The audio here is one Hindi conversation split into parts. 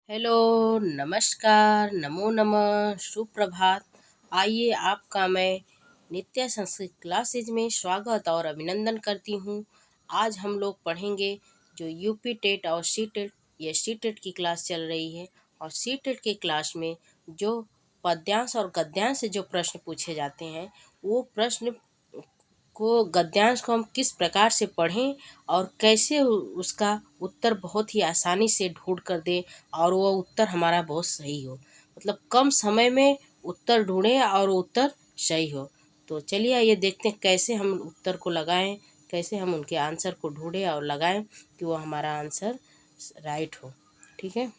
हेलो, नमस्कार, नमो नमः, सुप्रभात। आइए आपका मैं नित्य संस्कृत क्लासेज में स्वागत और अभिनंदन करती हूँ। आज हम लोग पढ़ेंगे जो यूपी टेट और सी टेट, ये सी टेट की क्लास चल रही है और सी टेट के क्लास में जो पद्यांश और गद्यांश से जो प्रश्न पूछे जाते हैं वो प्रश्न को गद्यांश को हम किस प्रकार से पढ़ें और कैसे उसका उत्तर बहुत ही आसानी से ढूंढ कर दें और वो उत्तर हमारा बहुत सही हो, मतलब कम समय में उत्तर ढूंढें और उत्तर सही हो। तो चलिए ये देखते हैं कैसे हम उत्तर को लगाएं, कैसे हम उनके आंसर को ढूंढें और लगाएं कि वो हमारा आंसर राइट हो। ठीक है,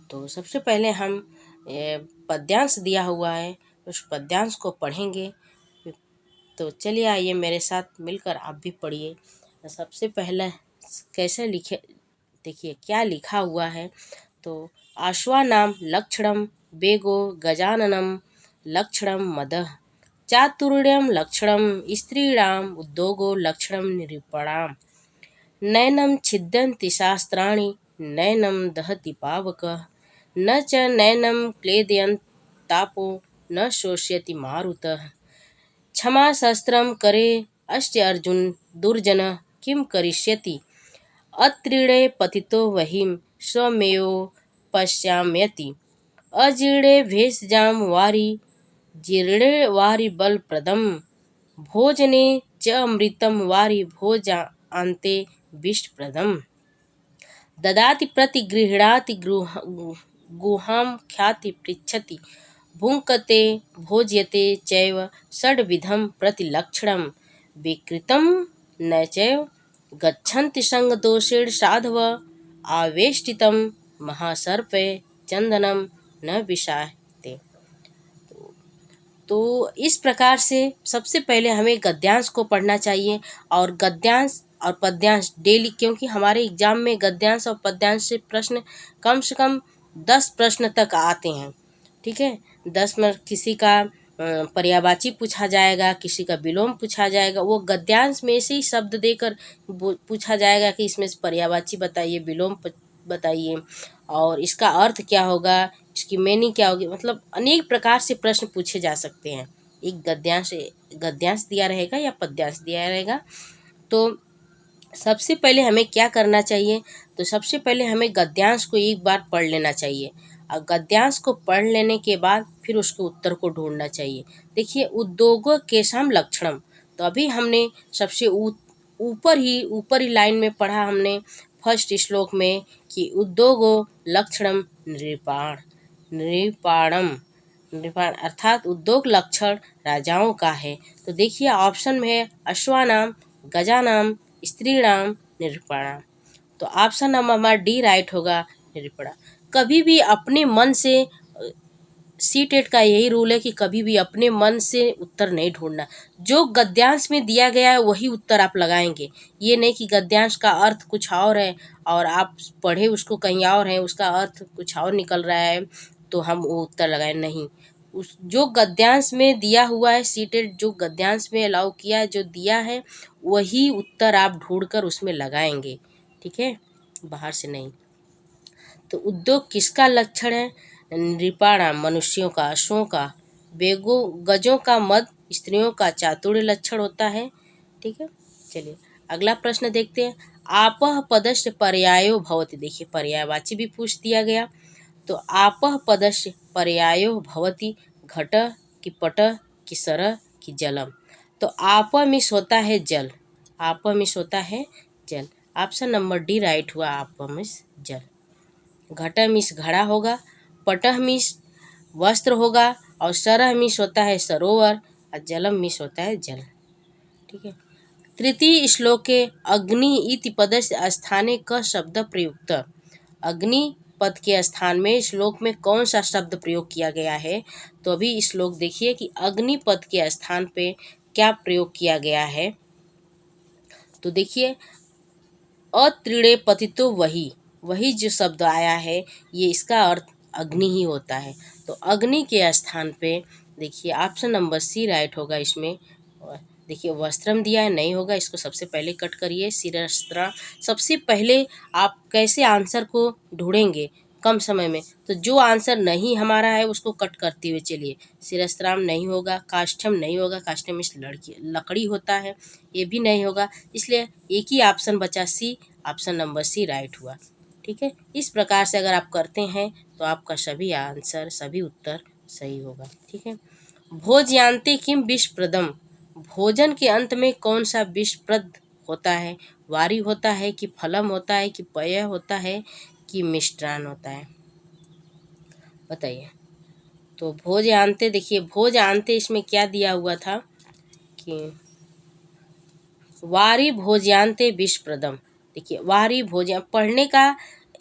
तो सबसे पहले हम पद्यांश दिया हुआ है उस पद्यांश को पढ़ेंगे। तो चलिए आइए मेरे साथ मिलकर आप भी पढ़िए। सबसे पहले कैसे लिखे, देखिए क्या लिखा हुआ है। तो आश्वानाम लक्षणम बेगो गजाननम लक्षणम मदः चातुर्यम लक्षणम स्त्रीणाम उद्योगो लक्षणम निरूपणाम नैनम छिद्यन्ति शास्त्राणि नैनम दहति पावकः न च नैनम क्लेदयन् तापो न शोष्यति मारुतः क्षमा शस्त्रं करे अस्य अर्जुन दुर्जन किं करिष्यति अत्रीणे पतितो वहीं स्वमेव पश्याम्यति अजीर्णे भेषजां वारि जीर्णे वारि बलप्रदं भोजने च अमृतं वारि भोजान्ते विषप्रदम् ददाति प्रतिगृह्णाति गुहां ख्याति पृच्छति भुङ्क्ते भोज्यते चैव षड्विधं प्रतिलक्षणं विकृतं न चैव गच्छन्ति संगदोषेण साधव आवेष्टितं महासर्पे चन्दनं न विषायते। तो इस प्रकार से सबसे पहले हमें गद्यांश को पढ़ना चाहिए और गद्यांश और पद्यांश डेली, क्योंकि हमारे एग्जाम में गद्यांश और पद्यांश से प्रश्न कम से कम 10 प्रश्न तक आते हैं। ठीक है, 10 में किसी का पर्यायवाची पूछा जाएगा, किसी का विलोम पूछा जाएगा, वो गद्यांश में से ही शब्द देकर पूछा जाएगा कि इसमें से पर्यायवाची बताइए, विलोम बताइए और इसका अर्थ क्या होगा, इसकी मीनिंग क्या होगी, मतलब अनेक प्रकार से प्रश्न पूछे जा सकते हैं। एक गद्यांश दिया रहेगा या पद्यांश दिया रहेगा। तो सबसे पहले हमें क्या करना चाहिए, तो सबसे पहले हमें गद्यांश को एक बार पढ़ लेना चाहिए और गद्यांश को पढ़ लेने के बाद फिर उसके उत्तर को ढूंढना चाहिए। देखिए उद्योगों केषां लक्षणम, तो अभी हमने सबसे ऊपर ही लाइन में पढ़ा हमने फर्स्ट श्लोक में कि उद्योगो लक्षणम नृपाणम नृपाण अर्थात उद्योग लक्षण राजाओं का है। तो देखिए ऑप्शन में है अश्वानाम गजानाम स्त्रीणाम निरूपणाम। तो ऑप्शन नंबर हमारा डी राइट होगा, निरूपणा। कभी भी अपने मन से, सी टेट का यही रूल है कि कभी भी अपने मन से उत्तर नहीं ढूंढना। जो गद्यांश में दिया गया है वही उत्तर आप लगाएंगे। ये नहीं कि गद्यांश का अर्थ कुछ और है और आप पढ़े उसको कहीं और है, उसका अर्थ कुछ और निकल रहा है तो हम वो उत्तर लगाएं, नहीं। उस जो गद्यांश में दिया हुआ है, सी टेट जो गद्यांश में अलाउ किया है, जो दिया है वही उत्तर आप ढूंढकर उसमें लगाएंगे। ठीक है, बाहर से नहीं। तो उद्योग किसका लक्षण है, नृपाणाम मनुष्यों का, अश्वों का, बेगों गजों का मद स्त्रियों का चातुर्य लक्षण होता है। ठीक है, चलिए अगला प्रश्न देखते हैं। आपः पदस्य पर्यायो भवति, देखिए पर्यायवाची भी पूछ दिया गया। तो आपः पदस्य पर्यायो भवति घट कि पट कि सर कि जलम। तो आपः मिस होता है जल, आपः मिस होता है जल। ऑप्शन नंबर डी राइट हुआ, आपः मिस जल। घट मिस घड़ा होगा, पटह मिस वस्त्र होगा और सरह मिस होता है सरोवर और जलम मिस होता है जल। ठीक है, तृतीय श्लोके अग्नि इति पदस्य स्थाने क शब्द प्रयुक्त। अग्नि पद के स्थान में श्लोक में कौन सा शब्द प्रयोग किया गया है, तो अभी श्लोक देखिए कि अग्नि पद के स्थान पे क्या प्रयोग किया गया है। तो देखिए अत्रिणे पतितो वही जो शब्द आया है ये इसका अर्थ अग्नि ही होता है। तो अग्नि के स्थान पे देखिए ऑप्शन नंबर सी राइट होगा इसमें, देखिए वस्त्रम दिया है, नहीं होगा, इसको सबसे पहले कट करिए। शिरस्त्राण, सबसे पहले आप कैसे आंसर को ढूंढेंगे कम समय में, तो जो आंसर नहीं हमारा है उसको कट करते हुए चलिए। शिरस्त्राण नहीं होगा, काष्ठम नहीं होगा, काष्ठम इस लड़की लकड़ी होता है, ये भी नहीं होगा, इसलिए एक ही ऑप्शन बचा सी, ऑप्शन नंबर सी राइट हुआ। ठीक है, इस प्रकार से अगर आप करते हैं तो आपका सभी आंसर, सभी उत्तर सही होगा। ठीक है। भोजयान्ते किम विषप्रदम, भोजन के अंत में कौन सा विषप्रद होता है? वारी होता है कि फलम होता है कि पेय होता है कि मिष्टान होता है? बताइए। तो भोजयान्ते, देखिए भोजयान्ते इसमें क्या दिया हुआ था कि वारी भोज्यांते विषप्रदम। देखिए वारी भोज्य पढ़ने का,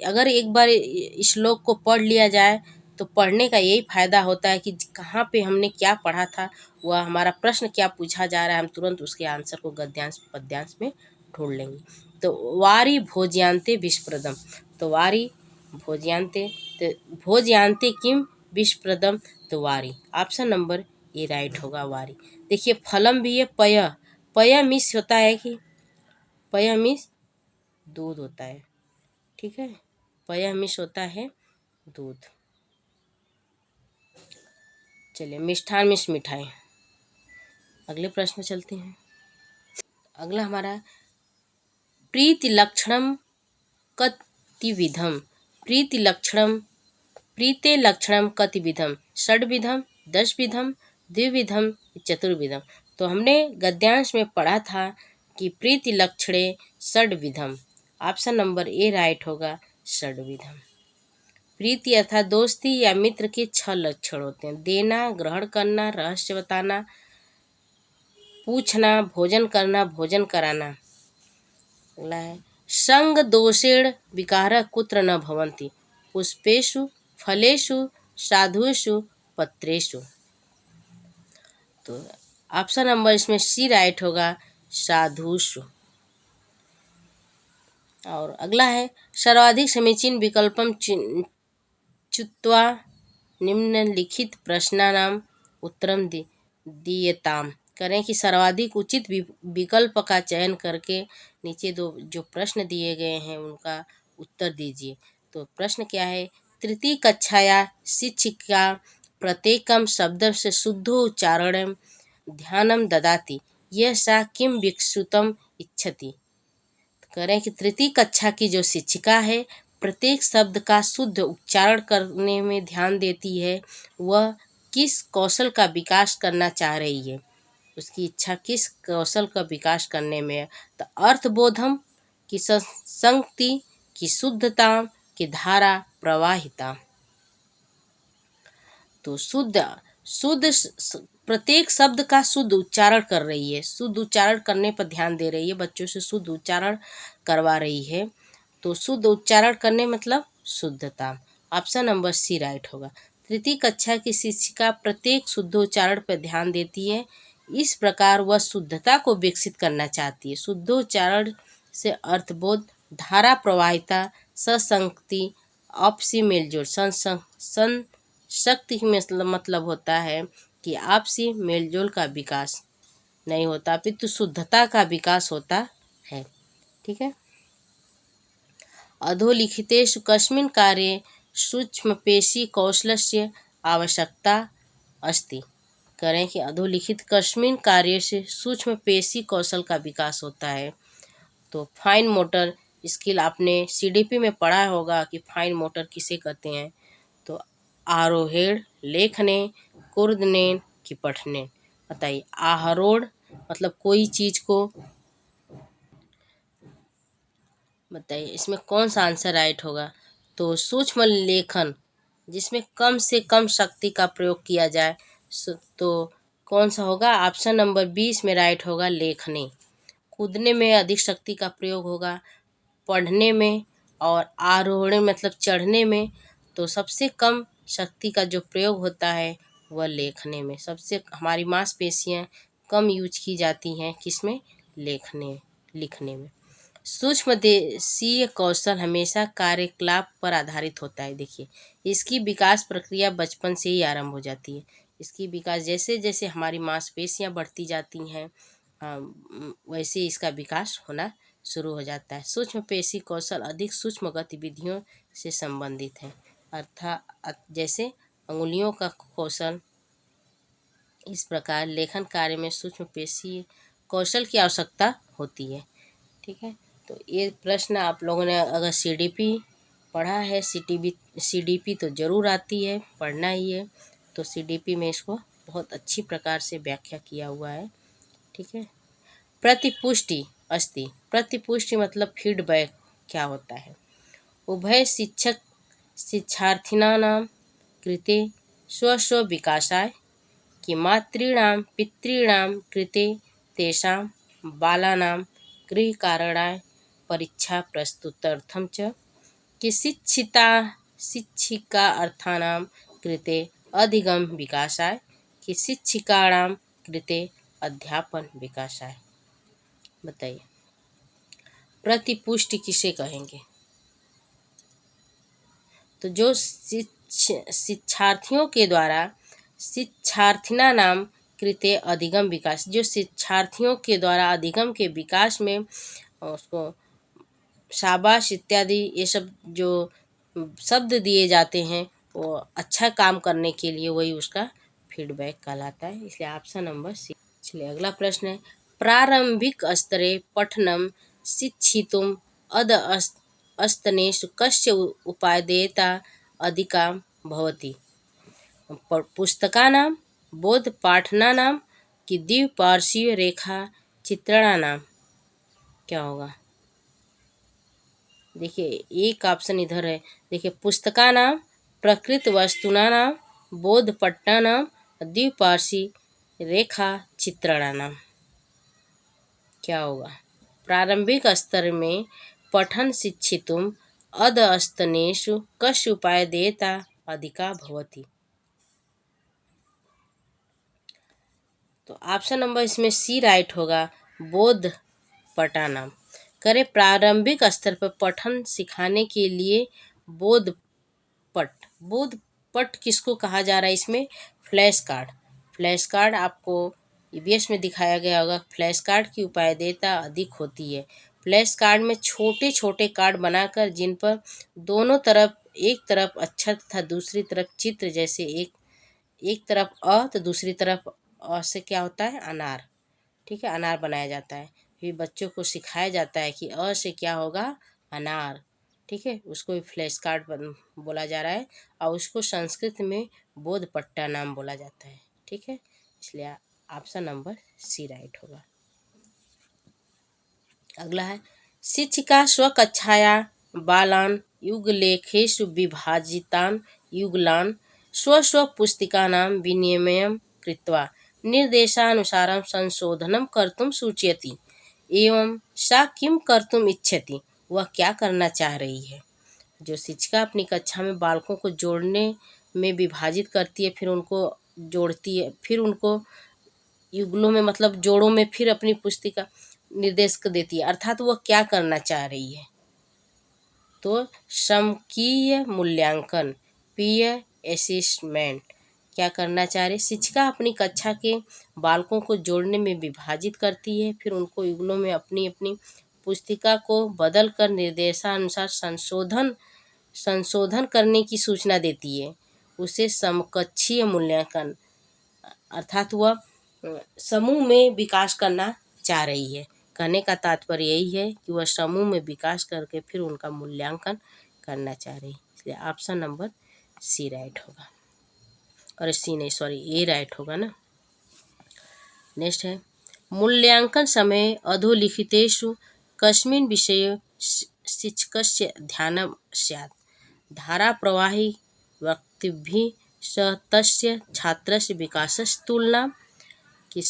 अगर एक बार इस श्लोक को पढ़ लिया जाए तो पढ़ने का यही फायदा होता है कि कहाँ पे हमने क्या पढ़ा था, वह हमारा प्रश्न क्या पूछा जा रहा है, हम तुरंत उसके आंसर को गद्यांश पद्यांश में ढूंढ लेंगे। तो वारी भोज्यांते विषप्रदम, तो वारी भोज्यांते, तो भोज्यांते किम विषप्रदम, तो वारी, ऑप्शन नंबर ए राइट होगा, वारी। देखिए फलम भी है, पय, पय मिस होता है कि, पय मिस दूध होता है। ठीक है, पय मिस होता है दूध। चलिए मिष्ठान मिस मिठाई। अगले प्रश्न में चलते हैं। अगला हमारा प्रीति लक्षणम कतिविधम, प्रीति लक्षणम, प्रीते लक्षणम कतिविधम, षड्विधम, दशविधम, द्विविधम, चतुर्विधम। तो हमने गद्यांश में पढ़ा था कि प्रीति लक्षणे षड्विधम, ऑप्शन नंबर ए राइट होगा, षड्विधम। प्रीति अर्थात दोस्ती या मित्र के 6 लक्षण होते हैं: देना, ग्रहण करना, रहस्य बताना, पूछना, भोजन करना, भोजन कराना। अगला है संग दोषेण विकार कुत्र न भवन्ति, पुष्पेषु, फलेषु, साधुषु, पत्रेषु। तो ऑप्शन नंबर इसमें सी राइट होगा, साधुषु। और अगला है सर्वाधिक समीचीन विकल्पम चुत्वा निम्नलिखित प्रश्नानाम उत्तरम दीयताम। करें कि सर्वाधिक उचित विकल्प का चयन करके नीचे दो जो प्रश्न दिए गए हैं उनका उत्तर दीजिए। तो प्रश्न क्या है? तृतीय कक्षाया शिक्षिका प्रत्येकम शब्द से शुद्धोच्चारण ध्यानम ददाति, यह सा किम विक्षुतम इच्छति। करें कि तृतीय कक्षा की जो शिक्षिका है प्रत्येक शब्द का शुद्ध उच्चारण करने में ध्यान देती है, वह किस कौशल का विकास करना चाह रही है, उसकी इच्छा किस कौशल का विकास करने में है। तो अर्थबोधम की संगति की शुद्धता की धारा प्रवाहिता। तो शुद्ध शुद्ध प्रत्येक शब्द का शुद्ध उच्चारण कर रही है, शुद्ध उच्चारण करने पर ध्यान दे रही है, बच्चों से शुद्ध उच्चारण करवा रही है। तो शुद्ध उच्चारण करने मतलब शुद्धता, ऑप्शन नंबर सी राइट होगा। तृतीय कक्षा की शिक्षिका प्रत्येक शुद्धोच्चारण पर ध्यान देती है, इस प्रकार वह शुद्धता को विकसित करना चाहती है। शुद्धोच्चारण से अर्थबोध, धारा प्रवाहिता, ससंगति, आपसी मेलजोल, शक्ति मतलब होता है कि आपसी मेलजोल का विकास नहीं होता अपितु शुद्धता का विकास होता है। ठीक है। अधोलिखितेषु कस्मिन् कार्ये सूक्ष्मपेशी कौशलस्य आवश्यकता अस्ति। करें कि अधोलिखित कस्मिन् कार्य से सूक्ष्मपेशी कौशल का विकास होता है। तो फाइन मोटर स्किल, आपने सीडीपी में पढ़ा होगा कि फाइन मोटर किसे कहते हैं। तो आरोहेण, लेखने, कुर्दने कि पठने। बताइए। आरोहण मतलब कोई चीज को, बताइए इसमें कौन सा आंसर राइट होगा। तो सूक्ष्म लेखन, जिसमें कम से कम शक्ति का प्रयोग किया जाए, तो कौन सा होगा? ऑप्शन नंबर 20 में राइट होगा, लेखने। कूदने में अधिक शक्ति का प्रयोग होगा, पढ़ने में, और आरोहण मतलब चढ़ने में तो सबसे कम शक्ति का जो प्रयोग होता है वह लेखने में। सबसे हमारी मांसपेशियां कम यूज की जाती हैं किसमें? लेखने, लिखने में। सूक्ष्म देशीय कौशल हमेशा कार्यकलाप पर आधारित होता है। देखिए इसकी विकास प्रक्रिया बचपन से ही आरंभ हो जाती है। इसकी विकास जैसे जैसे हमारी मांसपेशियां बढ़ती जाती हैं, हाँ, वैसे इसका विकास होना शुरू हो जाता है। सूक्ष्म पेशी कौशल अधिक सूक्ष्म गतिविधियों से संबंधित है, अर्थात जैसे अंगुलियों का कौशल। इस प्रकार लेखन कार्य में सूक्ष्म पेशी कौशल की आवश्यकता होती है। ठीक है, तो ये प्रश्न आप लोगों ने अगर सीडीपी पढ़ा है, सीडीपी तो ज़रूर आती है, पढ़ना ही है। तो सीडीपी में इसको बहुत अच्छी प्रकार से व्याख्या किया हुआ है। ठीक है, प्रतिपुष्टि अस्ति। प्रतिपुष्टि मतलब फीडबैक क्या होता है। उभय शिक्षक शिक्षार्थिनां कृते स्व विकासाय कि मातॄणां पितॄणां कृते तेषां बालानां गृहकारणाय परीक्षा प्रस्तुत्यर्थं च कि शिक्षिकार्थानां कृते अधिगम विकासाय कि शिक्षिकाणां कृते अध्यापन विकासाय। बताइए, प्रतिपुष्टि किसे कहेंगे। तो जो शिक्षार्थियों के द्वारा शिक्षार्थिना नाम कृते अधिगम विकास, जो शिक्षार्थियों के द्वारा अधिगम के विकास में उसको शाबाश इत्यादि ये सब जो शब्द दिए जाते हैं वो अच्छा काम करने के लिए वही उसका फीडबैक कहलाता है। इसलिए ऑप्शन नंबर सी। चलिए अगला प्रश्न है, प्रारंभिक स्तरे पठनम शिक्षितुम अद स्तनेषु कस्य उपादेयता अधिका भवति। पुस्तकानां बोधपाठनानां कि द्विपार्श्वीय रेखा चित्रणानां। क्या होगा। देखिए एक ऑप्शन इधर है, देखिए पुस्तकानां प्रकृत वस्तूनानां बोधपट्टानां द्विपार्श्वी रेखा चित्रणानां। क्या होगा। प्रारंभिक स्तर में पठन शिक्षितुम अधस्तनेषु कस्य उपादेयता अधिका भवति। तो ऑप्शन नंबर इसमें सी राइट होगा, बोध पटानाम। करें प्रारंभिक स्तर पर पठन सिखाने के लिए बोध पट। बोध पट किसको कहा जा रहा है इसमें, फ्लैश कार्ड। फ्लैश कार्ड आपको ईवीएस में दिखाया गया होगा। फ्लैश कार्ड की उपादेयता अधिक होती है। फ्लैश कार्ड में छोटे छोटे कार्ड बनाकर जिन पर दोनों तरफ, एक तरफ अक्षर तथा दूसरी तरफ चित्र, जैसे एक तरफ अ तो दूसरी तरफ अ से क्या होता है, अनार। ठीक है, अनार बनाया जाता है। फिर बच्चों को सिखाया जाता है कि अ से क्या होगा, अनार। ठीक है, उसको फ्लैश कार्ड बोला जा रहा है और उसको संस्कृत में बोधपट्टा नाम बोला जाता है। ठीक है, इसलिए ऑप्शन नंबर सी राइट होगा। अगला है, शिक्षिका स्वकक्षाया बालान युगलेखेषु विभाजितान युगलान स्वस्वपुस्तिकानां विनिमयं कृत्वा निर्देशानुसारं संशोधनं कर्तुं सूचयति। एवं सा किं कर्तुम् इच्छति, वह क्या करना चाह रही है। जो शिक्षिका अपनी कक्षा में बालकों को जोड़ने में विभाजित करती है, फिर उनको जोड़ती है, फिर उनको युगलों में मतलब जोड़ों में फिर अपनी पुस्तिका निर्देश देती है, अर्थात वह क्या करना चाह रही है। तो समकीय मूल्यांकन, पीयर असेसमेंट क्या करना चाह रही। शिक्षिका अपनी कक्षा के बालकों को जोड़ने में विभाजित करती है, फिर उनको युगलों में अपनी अपनी पुस्तिका को बदल कर निर्देशानुसार संशोधन करने की सूचना देती है। उसे समकक्षीय मूल्यांकन, अर्थात वह समूह में विकास करना चाह रही है। कहने का तात्पर्य यही है कि वह समूह में विकास करके फिर उनका मूल्यांकन करना चाह रही है। इसलिए ऑप्शन नंबर सी राइट होगा। और सी नहीं, सॉरी, ए राइट होगा ना। नेक्स्ट है, मूल्यांकन समय अधोलिखितेषु कस्मिन् विषये शिक्षकस्य ध्यानं स्यात्। धाराप्रवाही वक्तव्यैः सह तस्य छात्रस्य विकासस्य तुलना कि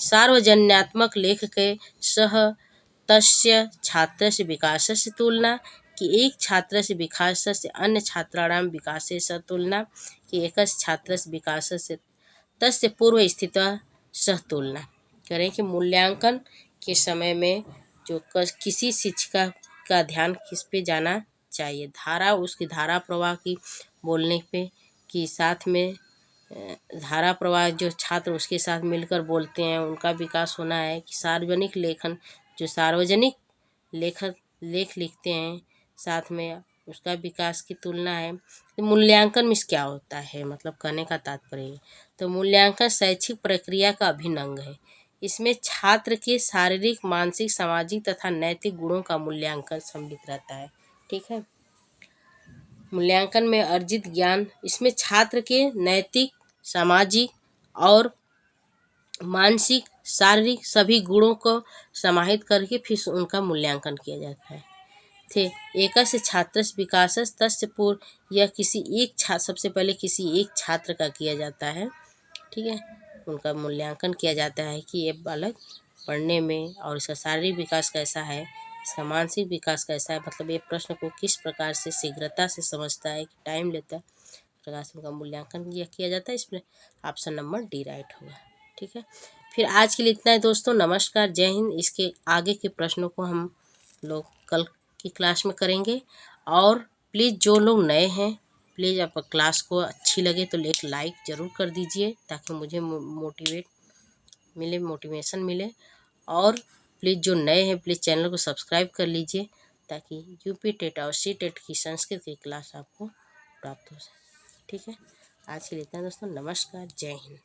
सार्वजन्यात्मक लेखके सह तस्य छात्रस्य विकासस्य तुलना कि एक छात्रस्य विकासस्य अन्य छात्राणां विकासस्य तुलना कि एकस्य छात्रस्य विकासस्य तस्य पूर्वस्थितः सह तुलना। करें कि मूल्यांकन के समय में जो किसी शिक्षिका का ध्यान किस पे जाना चाहिए, धारा, उसकी धारा प्रवाह की बोलने पे, कि साथ में धारा प्रवाह जो छात्र उसके साथ मिलकर बोलते हैं उनका विकास होना है। कि सार्वजनिक लेखन, जो सार्वजनिक लेख लिखते हैं साथ में उसका विकास की तुलना है। तो मूल्यांकन में क्या होता है, मतलब कहने का तात्पर्य है। तो मूल्यांकन शैक्षिक प्रक्रिया का अभिन्न अंग है। इसमें छात्र के शारीरिक, मानसिक, सामाजिक तथा नैतिक गुणों का मूल्यांकन सम्मिलित रहता है। ठीक है। मूल्यांकन में अर्जित ज्ञान, इसमें छात्र के नैतिक, सामाजिक और मानसिक, शारीरिक सभी गुणों को समाहित करके फिर उनका मूल्यांकन किया जाता है। थे एकस्य छात्रस्य विकासस्य तस्य पूर्व, यह किसी एक छात्र, सबसे पहले किसी एक छात्र का किया जाता है। ठीक है। उनका मूल्यांकन किया जाता है कि ये बालक पढ़ने में और इसका शारीरिक विकास कैसा है, इसका मानसिक विकास कैसा है, मतलब ये प्रश्न को किस प्रकार से शीघ्रता से समझता है, कि टाइम लेता है, प्रकार से उनका मूल्यांकन किया जाता है। इसमें ऑप्शन नंबर डी राइट होगा। ठीक है। फिर आज के लिए इतना है दोस्तों। नमस्कार, जय हिंद। इसके आगे के प्रश्नों को हम लोग कल की क्लास में करेंगे। और प्लीज़ जो लोग नए हैं, प्लीज़ आप क्लास को अच्छी लगे तो एक लाइक ज़रूर कर दीजिए, ताकि मुझे मोटिवेशन मिले। और प्लीज़ जो नए हैं प्लीज़ चैनल को सब्सक्राइब कर लीजिए, ताकि यूपी टेट और सी टेट की संस्कृत की क्लास आपको प्राप्त हो सके। ठीक है। आज के लिए इतना दोस्तों। नमस्कार, जय हिंद।